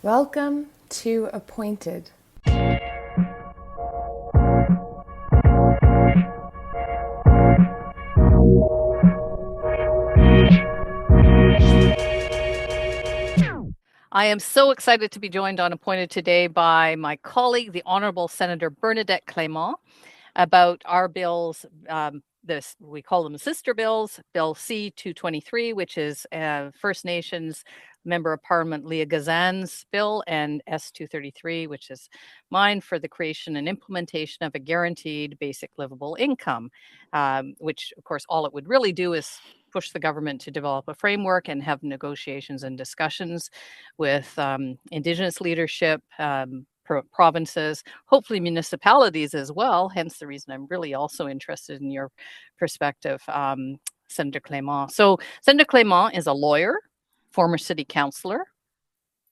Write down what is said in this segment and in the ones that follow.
Welcome to Appointed. I am so excited to be joined on Appointed today by my colleague, the Honourable Senator Bernadette Clement, about our bills. We call them sister bills. Bill C-223, which is First Nations Member of Parliament Leah Gazan's bill, and S-233, which is mine, for the creation and implementation of a guaranteed basic livable income, which, of course, all it would really do is push the government to develop a framework and have negotiations and discussions with Indigenous leadership, provinces, hopefully municipalities as well, hence the reason I'm really also interested in your perspective, Senator Clement. So Senator Clement is a lawyer, former city councillor,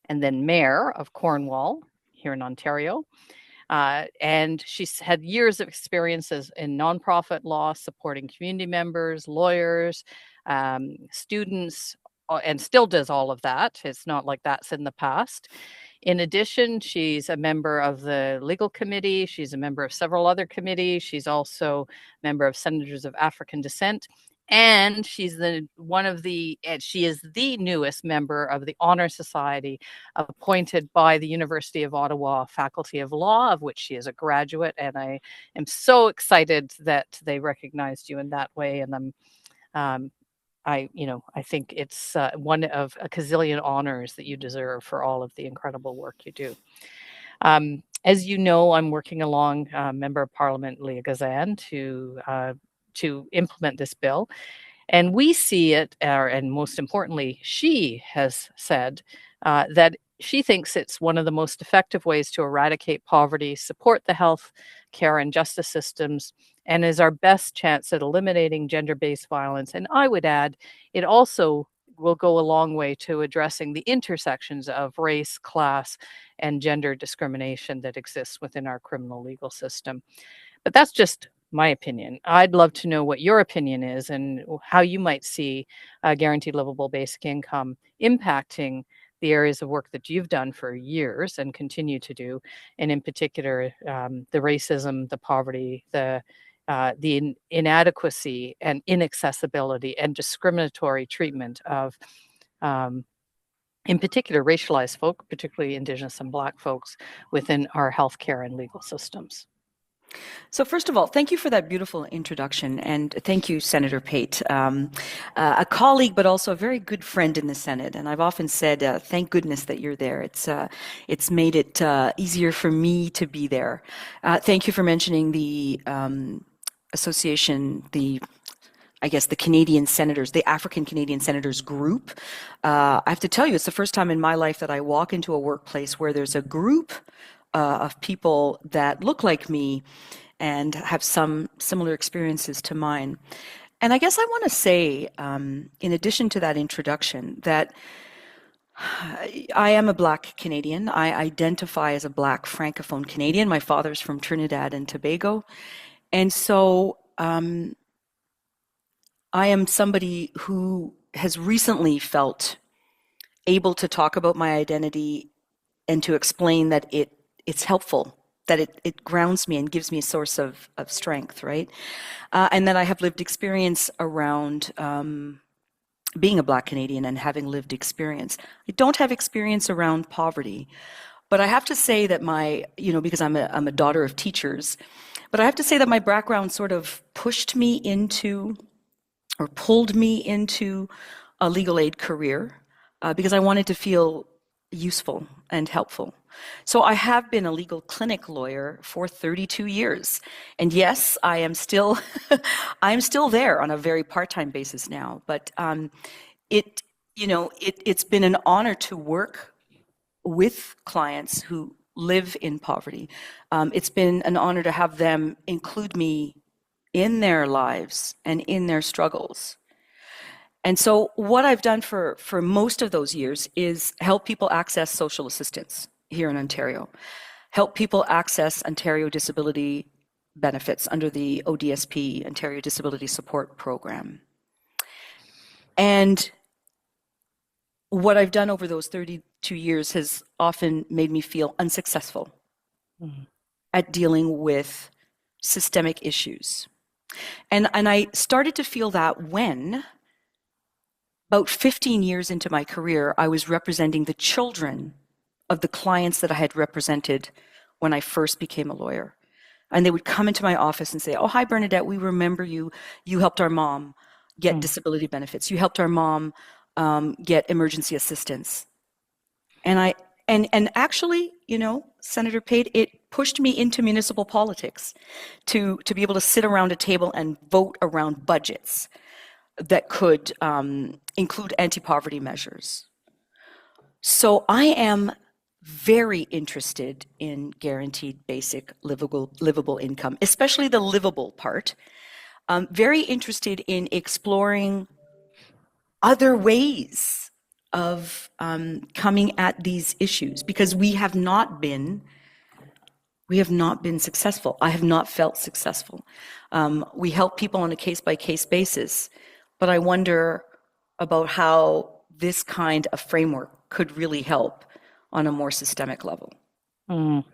and then mayor of Cornwall here in Ontario. And she's had years of experiences in nonprofit law, supporting community members, lawyers, students, and still does all of that. It's not like that's in the past. In addition, she's a member of the legal committee. She's a member of several other committees. She's also a member of Senators of African Descent. And she is the newest member of the Honor Society, appointed by the University of Ottawa Faculty of Law, of which she is a graduate. And I am so excited that they recognized you in that way. And I think it's one of a gazillion honors that you deserve for all of the incredible work you do. As you know, I'm working along Member of Parliament Leah Gazan to implement this bill. And we see it, and most importantly, she has said that she thinks it's one of the most effective ways to eradicate poverty, support the health care and justice systems, and is our best chance at eliminating gender-based violence. And I would add, it also will go a long way to addressing the intersections of race, class, and gender discrimination that exists within our criminal legal system. But that's just my opinion. I'd love to know what your opinion is and how you might see guaranteed livable basic income impacting the areas of work that you've done for years and continue to do, and in particular, the racism, the poverty, the inadequacy and inaccessibility and discriminatory treatment of, in particular, racialized folk, particularly Indigenous and Black folks, within our healthcare and legal systems. So first of all, thank you for that beautiful introduction, and thank you, Senator Pate, a colleague, but also a very good friend in the Senate. And I've often said, thank goodness that you're there. It's made it easier for me to be there. Thank you for mentioning the association, I guess the Canadian Senators, the African Canadian Senators group. I have to tell you, it's the first time in my life that I walk into a workplace where there's a group of people that look like me and have some similar experiences to mine. And I guess I want to say, in addition to that introduction, that I am a Black Canadian. I identify as a Black Francophone Canadian. My father's from Trinidad and Tobago. And so I am somebody who has recently felt able to talk about my identity and to explain that it's helpful, that it grounds me and gives me a source of strength, right? And that I have lived experience around being a Black Canadian and having lived experience. I don't have experience around poverty, but I have to say that because I'm a daughter of teachers, but I have to say that my background sort of pushed me into, or pulled me into, a legal aid career because I wanted to feel useful and helpful. So I have been a legal clinic lawyer for 32 years. And yes, I am still I'm still there on a very part-time basis now, but it's been an honor to work with clients who live in poverty. It's been an honor to have them include me in their lives and in their struggles. And so what I've done for most of those years is help people access social assistance here in Ontario, help people access Ontario disability benefits under the ODSP, Ontario Disability Support Program. And what I've done over those 2 years has often made me feel unsuccessful Mhm. at dealing with systemic issues. And I started to feel that when, about 15 years into my career, I was representing the children of the clients that I had represented when I first became a lawyer. And they would come into my office and say, "Oh, hi, Bernadette, we remember you. You helped our mom get Mm. disability benefits. You helped our mom get emergency assistance." And actually, Senator Pate, it pushed me into municipal politics to be able to sit around a table and vote around budgets that could include anti-poverty measures. So I am very interested in guaranteed basic livable income, especially the livable part. Very interested in exploring other ways of coming at these issues because we have not been successful. I have not felt successful. We help people on a case-by-case basis, but I wonder about how this kind of framework could really help on a more systemic level. Mm.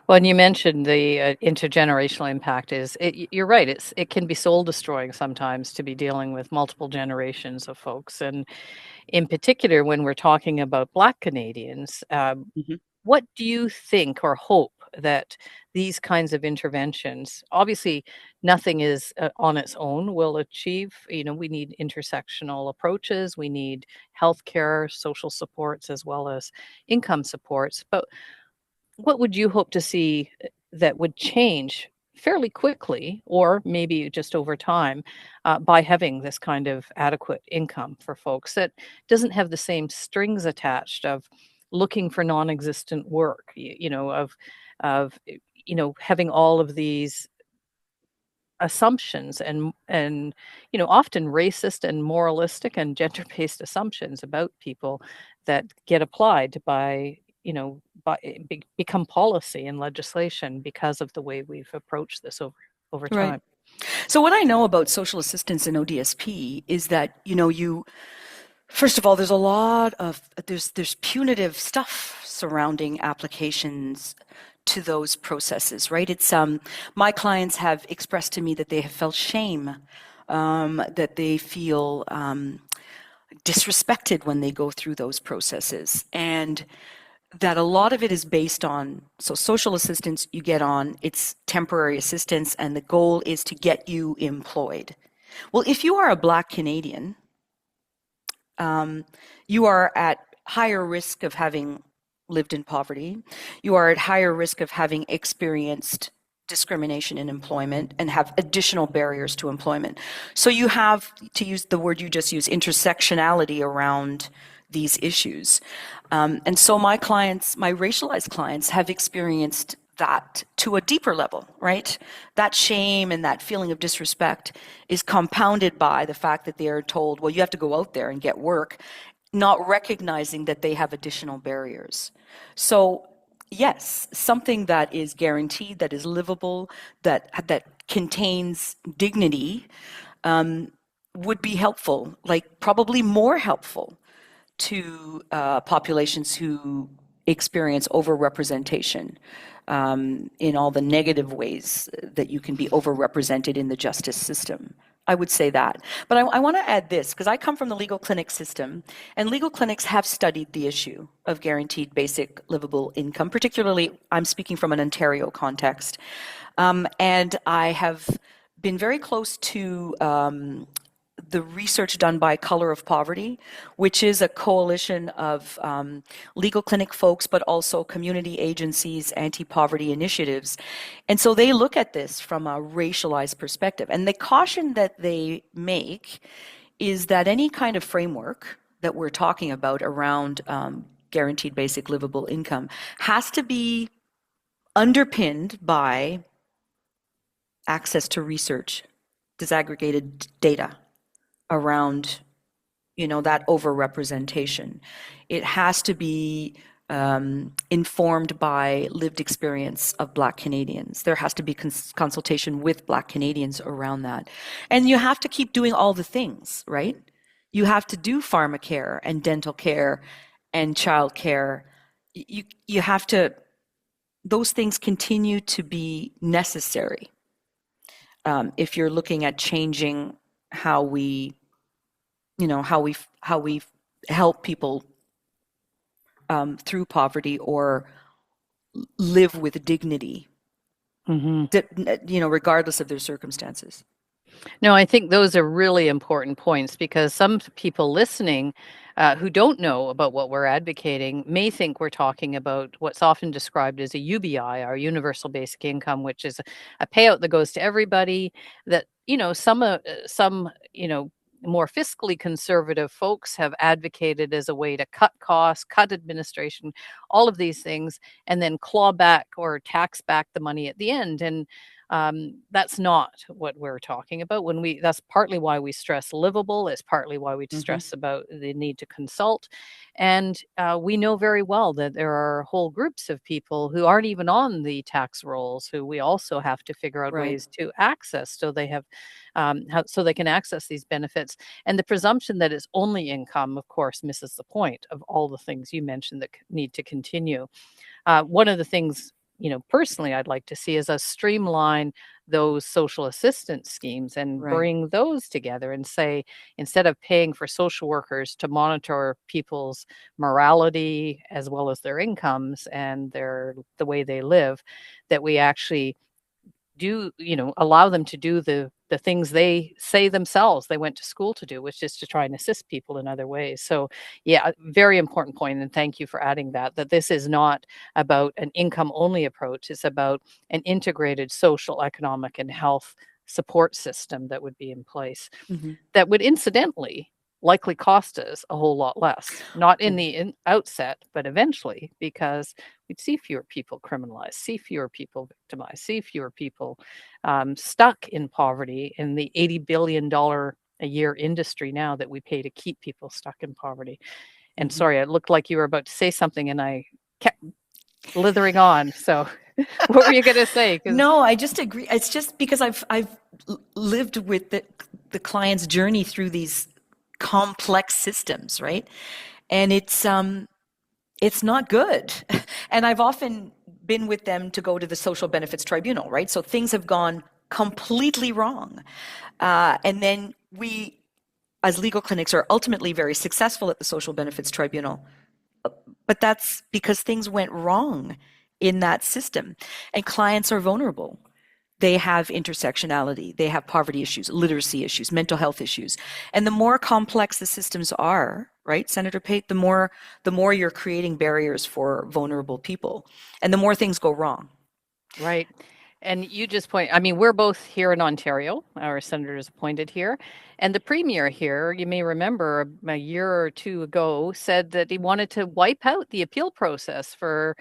Well, and you mentioned the intergenerational impact you're right, it can be soul destroying sometimes to be dealing with multiple generations of folks. And in particular, when we're talking about Black Canadians, Mhm. what do you think or hope that these kinds of interventions, obviously nothing is on its own, will achieve? We need intersectional approaches, we need healthcare, social supports, as well as income supports. But what would you hope to see that would change fairly quickly, or maybe just over time, by having this kind of adequate income for folks that doesn't have the same strings attached of looking for non-existent work, of having all of these assumptions and often racist and moralistic and gender-based assumptions about people that get applied become policy and legislation because of the way we've approached this over Right. time. So what I know about social assistance in ODSP is that, first of all, there's punitive stuff surrounding applications to those processes, right? It's my clients have expressed to me that they have felt shame, that they feel disrespected when they go through those processes, and that a lot of it is based on, so social assistance you get on, it's temporary assistance, and the goal is to get you employed. Well, if you are a Black Canadian, you are at higher risk of having lived in poverty. You are at higher risk of having experienced discrimination in employment and have additional barriers to employment. So you have, to use the word you just used, intersectionality around these issues. And so my racialized clients have experienced that to a deeper level, right? That shame and that feeling of disrespect is compounded by the fact that they are told, well, you have to go out there and get work, not recognizing that they have additional barriers. So, yes, something that is guaranteed, that is livable, that contains dignity, would be helpful, like probably more helpful to populations who experience overrepresentation in all the negative ways that you can be overrepresented in the justice system. I would say that. But I want to add this, because I come from the legal clinic system, and legal clinics have studied the issue of guaranteed basic livable income, particularly I'm speaking from an Ontario context. And I have been very close to the research done by Color of Poverty, which is a coalition of legal clinic folks, but also community agencies, anti-poverty initiatives. And so they look at this from a racialized perspective. And the caution that they make is that any kind of framework that we're talking about around guaranteed basic livable income has to be underpinned by access to research, disaggregated data around that overrepresentation. It has to be informed by lived experience of Black Canadians. There has to be consultation with Black Canadians around that. And you have to keep doing all the things, right? You have to do pharmacare and dental care and childcare, you have to, those things continue to be necessary if you're looking at changing how we, how we help people through poverty or live with dignity, Hmm. regardless of their circumstances. No, I think those are really important points because some people listening who don't know about what we're advocating may think we're talking about what's often described as a UBI, our universal basic income, which is a payout that goes to everybody. That some more fiscally conservative folks have advocated as a way to cut costs, cut administration, all of these things, and then claw back or tax back the money at the end. And that's not what we're talking about. That's partly why we stress livable. It's partly why we Mm-hmm. stress about the need to consult. And we know very well that there are whole groups of people who aren't even on the tax rolls, who we also have to figure out Right. ways to access so they have, so they can access these benefits. And the presumption that it's only income, of course, misses the point of all the things you mentioned that need to continue. One of the things, personally I'd like to see is us streamline those social assistance schemes and Right. bring those together and say, instead of paying for social workers to monitor people's morality as well as their incomes and the way they live, that we actually allow them to do the things they say themselves they went to school to do, which is to try and assist people in other ways. So yeah, very important point, and thank you for adding that this is not about an income only approach. It's about an integrated social, economic, and health support system that would be in place Mm-hmm. that would incidentally likely cost us a whole lot less, not in the outset, but eventually, because we'd see fewer people criminalized, see fewer people victimized, see fewer people stuck in poverty in the $80 billion a year industry now that we pay to keep people stuck in poverty. And Mm-hmm. sorry, it looked like you were about to say something and I kept blithering on. So what were you going to say? No, I just agree. It's just because I've lived with the client's journey through these complex systems, right? And it's not good. And I've often been with them to go to the social benefits tribunal, right? So things have gone completely wrong. And then we, as legal clinics, are ultimately very successful at the social benefits tribunal. But that's because things went wrong in that system. And clients are vulnerable. They have intersectionality, they have poverty issues, literacy issues, mental health issues. And the more complex the systems are, right, Senator Pate, the more you're creating barriers for vulnerable people. And the more things go wrong. Right. And you just I mean, we're both here in Ontario. Our senator is appointed here. And the premier here, you may remember a year or two ago, said that he wanted to wipe out the appeal process for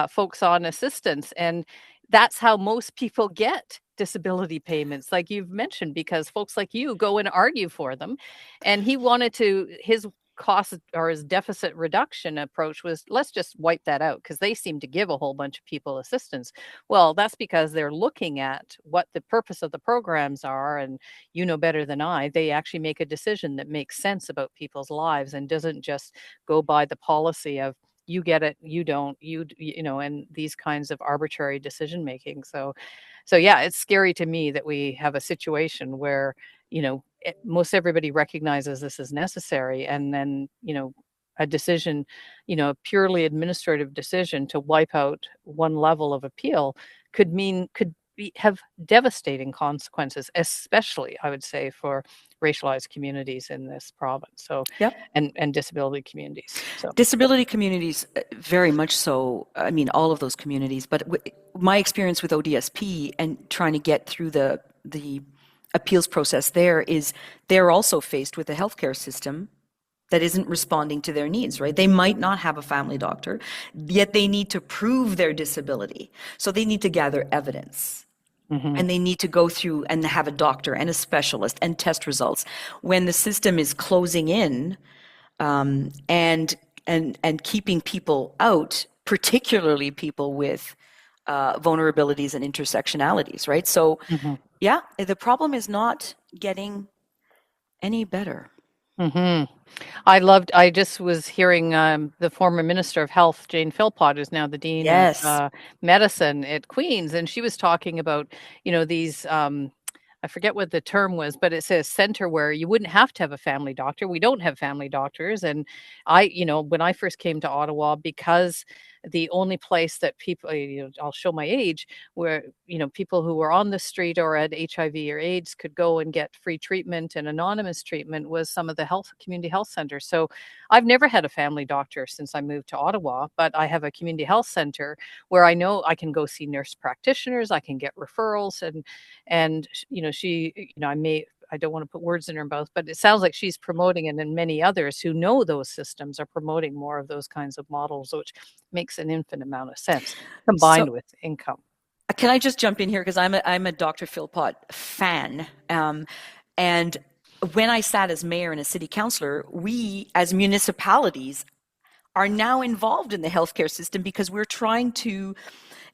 folks on assistance. And that's how most people get disability payments, like you've mentioned, because folks like you go and argue for them. And he wanted his cost or his deficit reduction approach was, let's just wipe that out because they seem to give a whole bunch of people assistance. Well, that's because they're looking at what the purpose of the programs are, and you know better than I, they actually make a decision that makes sense about people's lives and doesn't just go by the policy of you get it, you don't, and these kinds of arbitrary decision making. So yeah, it's scary to me that we have a situation where, most everybody recognizes this is necessary, and then, a decision, a purely administrative decision to wipe out one level of appeal have devastating consequences, especially, I would say, for racialized communities in this province. So, Yep. and disability communities. So, Disability communities, very much so. I mean, all of those communities. But my experience with ODSP and trying to get through the appeals process there is they're also faced with a healthcare system that isn't responding to their needs, right? They might not have a family doctor, yet they need to prove their disability. So they need to gather evidence. mhm. And they need to go through and have a doctor and a specialist and test results. When the system is closing in and keeping people out, particularly people with vulnerabilities and intersectionalities, right? So, yeah, the problem is not getting any better. Mhm. I just was hearing the former Minister of Health, Jane Philpott, is now the Dean of Yes. Medicine at Queen's, and she was talking about, these, I forget what the term was, but it's a center where you wouldn't have to have a family doctor. We don't have family doctors. And when I first came to Ottawa, because the only place that people, I'll show my age, where, people who were on the street or had HIV or AIDS could go and get free treatment and anonymous treatment was some of the community health centers. So I've never had a family doctor since I moved to Ottawa, but I have a community health center where I know I can go see nurse practitioners, I can get referrals, and I don't want to put words in her mouth, but it sounds like she's promoting it, and many others who know those systems are promoting more of those kinds of models, which makes an infinite amount of sense So combined with income. can I just jump in here because I'm a Dr. Philpott fan, and when I sat as mayor and a city councillor, we as municipalities are now involved in the healthcare system because we're trying to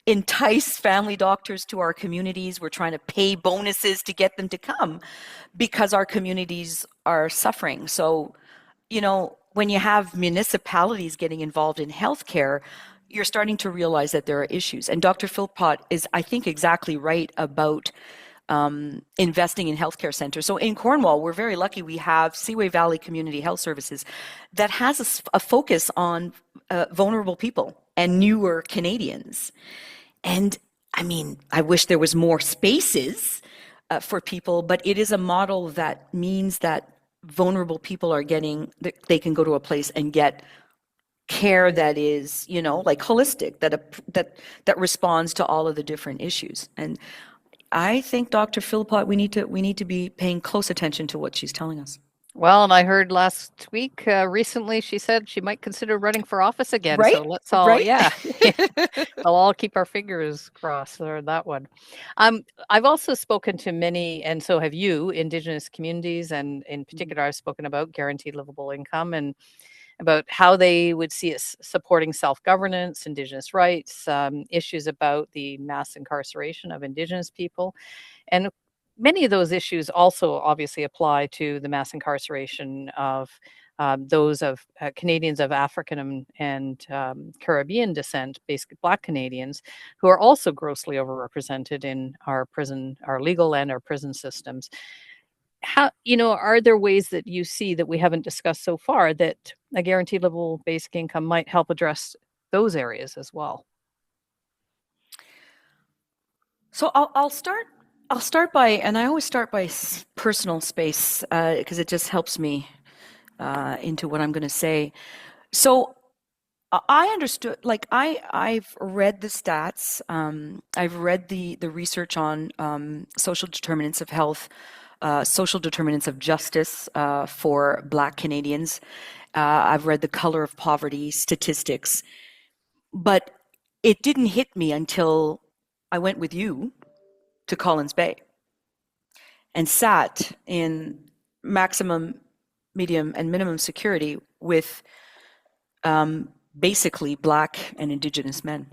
entice family doctors to our communities. We're trying to pay bonuses to get them to come because our communities are suffering. So, when you have municipalities getting involved in healthcare, you're starting to realize that there are issues. And Dr. Philpott is, I think, exactly right about investing in healthcare centers. So in Cornwall, we're very lucky. We have Seaway Valley Community Health Services that has a focus on vulnerable people and newer Canadians. And I mean, I wish there was more spaces for people, but it is a model that means that vulnerable people are they can go to a place and get care that is, like holistic, that responds to all of the different issues. And I think Dr. Philpott, we need to be paying close attention to what she's telling us. Well, and I heard last week, recently, she said she might consider running for office again. Right? So let's all, Right? yeah, we'll all keep our fingers crossed for that one. I've also spoken to many, and so have you, Indigenous communities, and in particular, I've spoken about guaranteed livable income and about how they would see us supporting self-governance, Indigenous rights, issues about the mass incarceration of Indigenous people. And many of those issues also obviously apply to the mass incarceration of those of Canadians of African and Caribbean descent, basically Black Canadians, who are also grossly overrepresented in our legal and our prison systems. Are there ways that you see that we haven't discussed so far that a guaranteed livable basic income might help address those areas as well? So I'll start. I'll start by, and I always start by personal space because it just helps me into what I'm going to say. So I understood, like I've read the stats. I've read the research on social determinants of health, social determinants of justice for Black Canadians. I've read the color of poverty statistics, but it didn't hit me until I went with you to Collins Bay and sat in maximum, medium, and minimum security with basically Black and Indigenous men.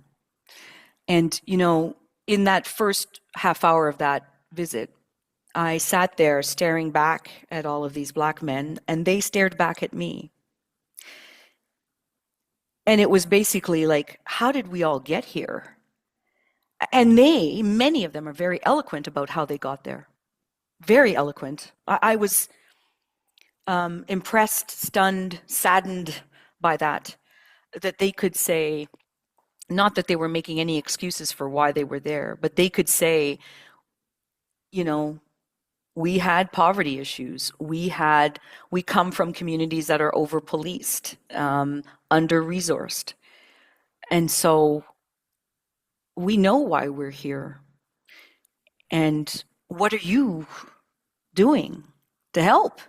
And, in that first half hour of that visit, I sat there staring back at all of these Black men, and they stared back at me. And it was basically like, how did we all get here? And many of them are very eloquent about how they got there. Very eloquent. I was impressed, stunned, saddened by that they could say, not that they were making any excuses for why they were there, but they could say, we had poverty issues. We come from communities that are over-policed, under-resourced. And so we know why we're here. And what are you doing to help?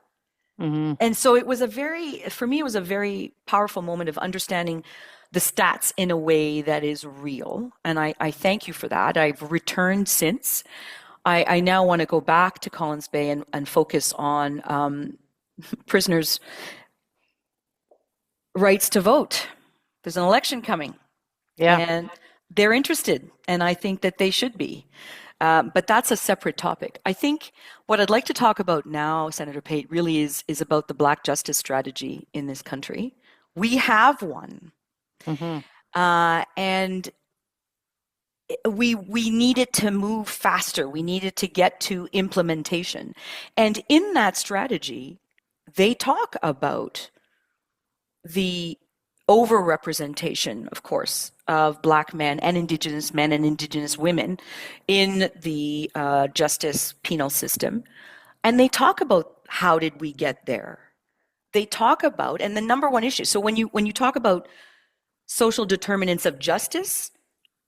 Mm-hmm. And so for me, it was a very powerful moment of understanding the stats in a way that is real. And I thank you for that. I've returned since. I now want to go back to Collins Bay and focus on prisoners' rights to vote. There's an election coming. Yeah. And they're interested, and I think that they should be. But that's a separate topic. I think what I'd like to talk about now, Senator Pate, really is about the Black justice strategy in this country. We have one, Mm-hmm. and we needed to move faster. We needed to get to implementation. And in that strategy, they talk about the overrepresentation, of course, of Black men and Indigenous women in the justice penal system. And they talk about how did we get there. They talk about, and the number one issue. So when you talk about social determinants of justice,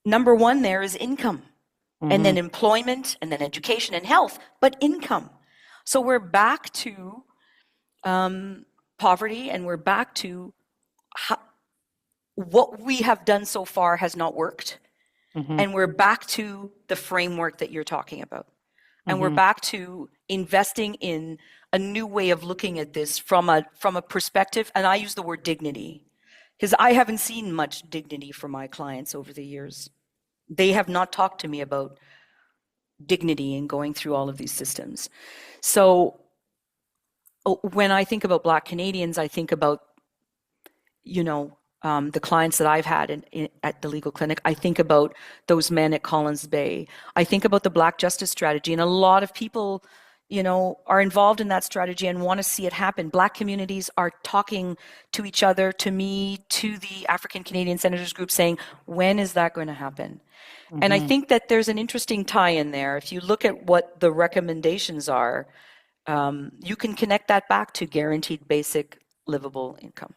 number one there is income, and Mm-hmm. then employment, and then education and health, but income. So we're back to poverty, and we're back to how, what we have done so far has not worked. Mm-hmm. And we're back to the framework that you're talking about. And we're Mm-hmm. back to investing in a new way of looking at this from a perspective, and I use the word dignity, because I haven't seen much dignity from my clients over the years. They have not talked to me about dignity in going through all of these systems. So when I think about Black Canadians, I think about, the clients that I've had at the legal clinic. I think about those men at Collins Bay. I think about the Black Justice Strategy, and a lot of people, are involved in that strategy and want to see it happen. Black communities are talking to each other, to me, to the African Canadian Senators Group, saying, when is that going to happen? And I Mm-hmm. think that there's an interesting tie in there. If you look at what the recommendations are, you can connect that back to guaranteed basic livable income.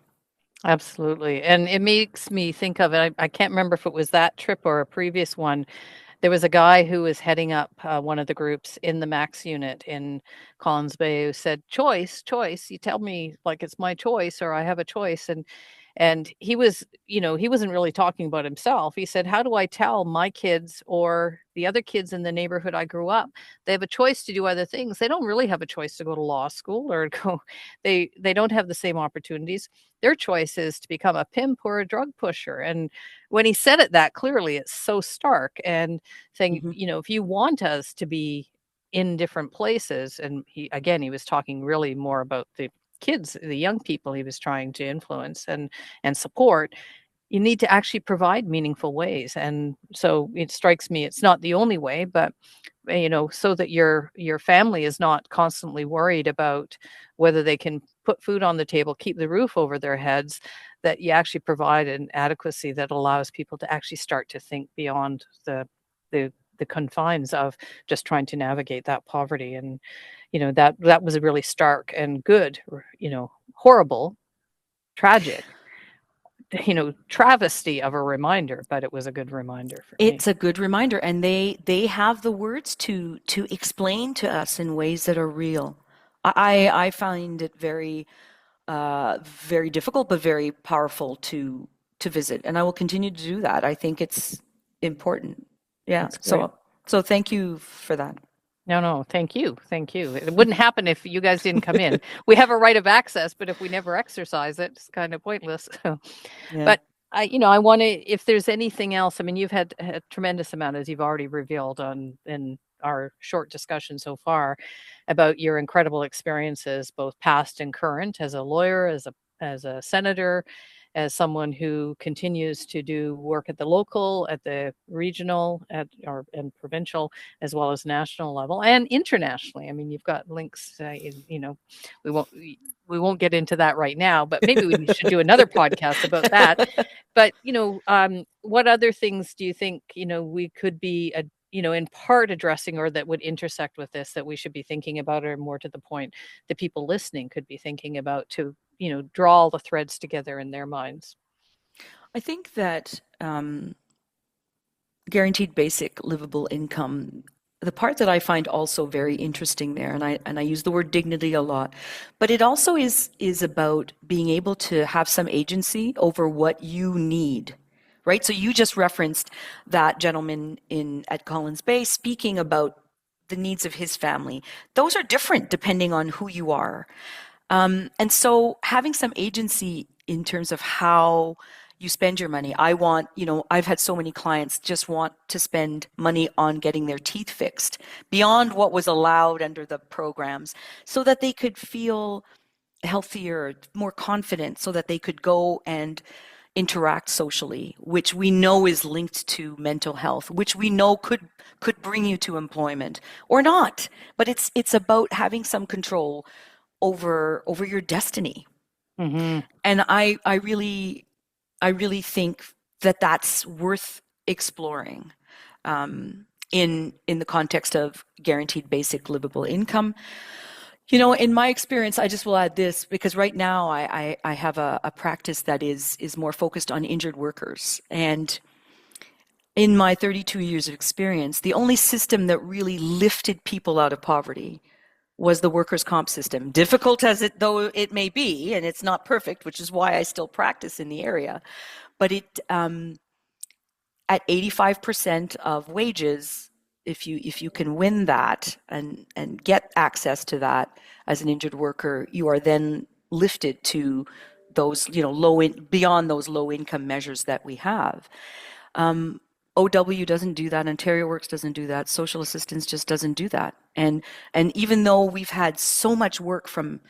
Absolutely. And it makes me think of it. I can't remember if it was that trip or a previous one. There was a guy who was heading up one of the groups in the Max unit in Collins Bay who said, choice, choice. You tell me like it's my choice or I have a choice. And he was, he wasn't really talking about himself. He said, how do I tell my kids or the other kids in the neighborhood I grew up? They have a choice to do other things. They don't really have a choice to go to law school or go, they don't have the same opportunities. Their choice is to become a pimp or a drug pusher. And when he said it that clearly, it's so stark and saying, Mm-hmm. if you want us to be in different places, and he was talking really more about the kids, the young people he was trying to influence and support, you need to actually provide meaningful ways. And so it strikes me it's not the only way, but so that your family is not constantly worried about whether they can put food on the table, keep the roof over their heads, that you actually provide an adequacy that allows people to actually start to think beyond the confines of just trying to navigate that poverty. And that was a really stark and good, horrible, tragic, travesty of a reminder, but it was a good reminder for me. It's a good reminder, and they have the words to explain to us in ways that are real. I find it very difficult, but very powerful to visit, and I will continue to do that. I think it's important. Yeah. That's great. So thank you for that. No, thank you. Thank you. It wouldn't happen if you guys didn't come in. We have a right of access, but if we never exercise it, it's kind of pointless. Yeah. But I want to, if there's anything else, I mean, you've had a tremendous amount, as you've already revealed in our short discussion so far, about your incredible experiences, both past and current, as a lawyer, as a senator, as someone who continues to do work at the local, at the regional, and provincial, as well as national level and internationally. I mean, you've got links. We won't we won't get into that right now, but maybe we should do another podcast about that. But what other things do you think we could be in part addressing, or that would intersect with this, that we should be thinking about, or more to the point, the people listening could be thinking about to draw all the threads together in their minds? I think that guaranteed basic livable income, the part that I find also very interesting there, and I use the word dignity a lot, but it also is about being able to have some agency over what you need, right? So you just referenced that gentleman at Collins Bay speaking about the needs of his family. Those are different depending on who you are. And so having some agency in terms of how you spend your money. I want, I've had so many clients just want to spend money on getting their teeth fixed beyond what was allowed under the programs so that they could feel healthier, more confident, so that they could go and interact socially, which we know is linked to mental health, which we know could bring you to employment or not. But it's about having some control over your destiny. Mm-hmm. And I really think that that's worth exploring in the context of guaranteed basic livable income. In my experience, I just will add this because right now I have a practice that is more focused on injured workers. And in my 32 years of experience, the only system that really lifted people out of poverty was the workers' comp system. Difficult as it though it may be, and it's not perfect, which is why I still practice in the area. But at 85% of wages, if you can win that and get access to that as an injured worker, you are then lifted to those, beyond those low income measures that we have. OW doesn't do that. Ontario Works doesn't do that. Social assistance just doesn't do that. And even though we've had so much work from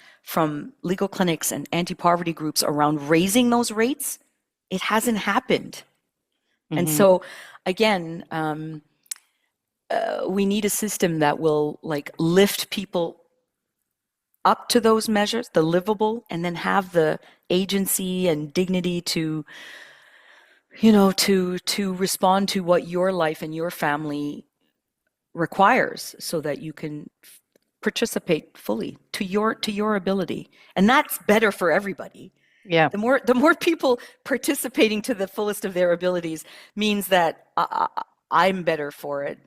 legal clinics and anti-poverty groups around raising those rates, it hasn't happened. And Mm-hmm. so, again, we need a system that will lift people up to those measures, the livable, and then have the agency and dignity to respond to what your life and your family requires, so that you can participate fully to your ability. And that's better for everybody. Yeah. The more people participating to the fullest of their abilities means that I'm better for it.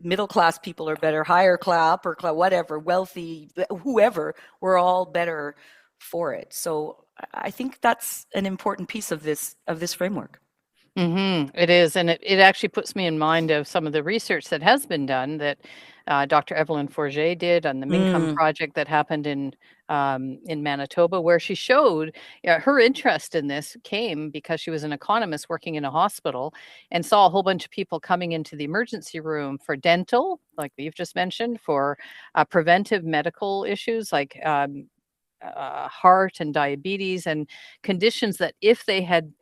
Middle class people are better, higher class, upper class, whatever, wealthy, whoever, we're all better for it. So I think that's an important piece of this framework. Mm-hmm. It is. And it actually puts me in mind of some of the research that has been done that Dr. Evelyn Forget did on the Mincome project that happened in Manitoba, where she showed her interest in this came because she was an economist working in a hospital and saw a whole bunch of people coming into the emergency room for dental, like you've just mentioned, for preventive medical issues like heart and diabetes and conditions that if they had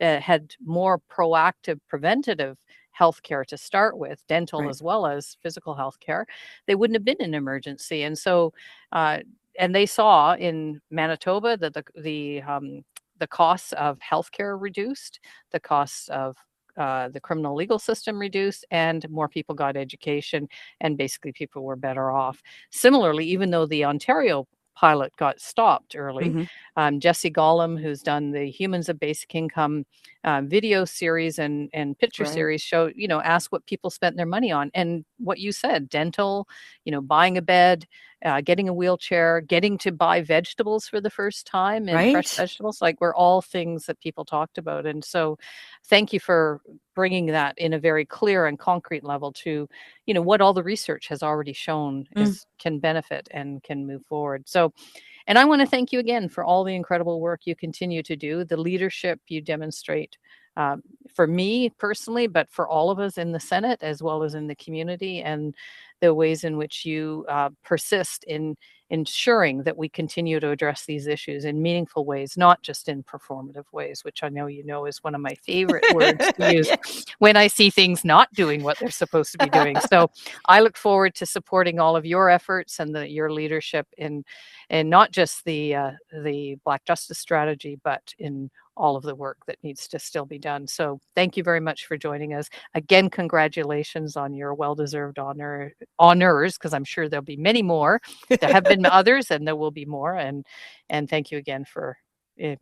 more proactive preventative health care to start with, dental Right. as well as physical health care, they wouldn't have been in emergency. And so and they saw in Manitoba that the costs of healthcare reduced, the costs of the criminal legal system reduced, and more people got education, and basically people were better off. Similarly, even though the Ontario pilot got stopped early, Mm-hmm. Jesse Gollum, who's done the Humans of Basic Income video series and picture Right. series, ask what people spent their money on. And what you said, dental, buying a bed, getting a wheelchair, getting to buy vegetables for the first time and fresh Right. vegetables, were all things that people talked about. And so thank you for bringing that in a very clear and concrete level to, what all the research has already shown can benefit and can move forward. So, and I want to thank you again for all the incredible work you continue to do, the leadership you demonstrate for me personally, but for all of us in the Senate as well as in the community, and the ways in which you persist in ensuring that we continue to address these issues in meaningful ways, not just in performative ways, which I know is one of my favorite words to use Yeah. when I see things not doing what they're supposed to be doing. So I look forward to supporting all of your efforts and your leadership in not just the Black Justice Strategy, but in all of the work that needs to still be done. So thank you very much for joining us. Again, congratulations on your well-deserved honors, because I'm sure there'll be many more. There have been others and there will be more. And thank you again for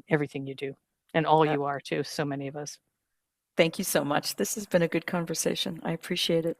everything you do and all you are too, so many of us. Thank you so much. This has been a good conversation. I appreciate it.